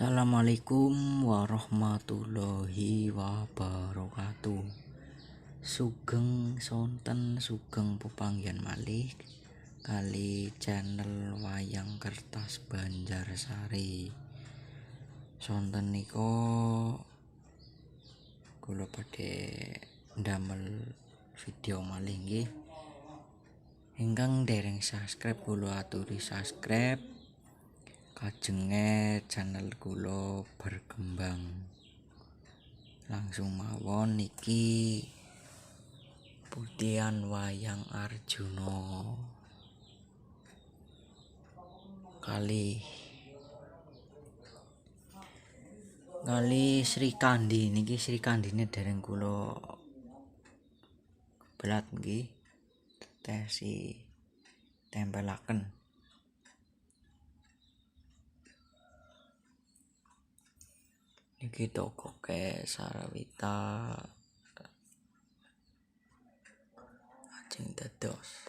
Assalamualaikum warahmatullahi wabarakatuh. Sugeng sonten sugeng pepanggihan malih kali channel Wayang Kertas Banjarsari. Sonten niko kula badhe ndamel video malih nggih. Ingkang dereng subscribe kula aturi subscribe. Kajenge channel kula berkembang. Langsung mawon niki Putihan Wayang Arjuna kali Sri Kandi niki. Sri Kandine dereng kula belat nggih tesi tempelaken. Niki toko ke Sarawita ajeng dados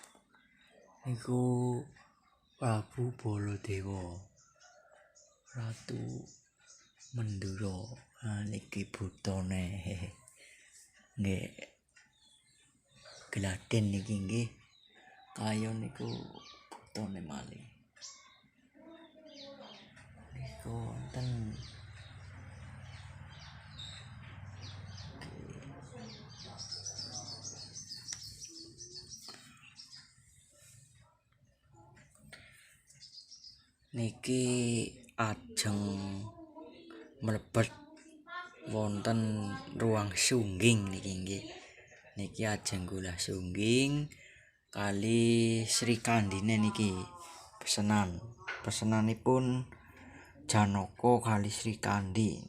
niku Prabu Baladewa Ratu Mendura. Niki butone nggih Gladen niki nggih kaya niku butone malih niku wonten niki ajeng mlebet wonten ruang sungging niki nggih. Niki ajeng kula sungging kali Sri Kandine niki pesenanipun Janaka kali Sri Kandi.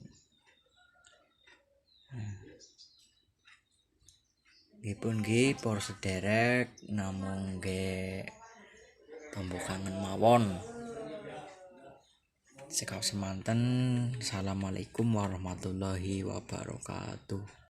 Nggih pun nggih para sederek namung nggih tombo kangen mawon. Sekap semanten. Assalamualaikum warahmatullahi wabarakatuh.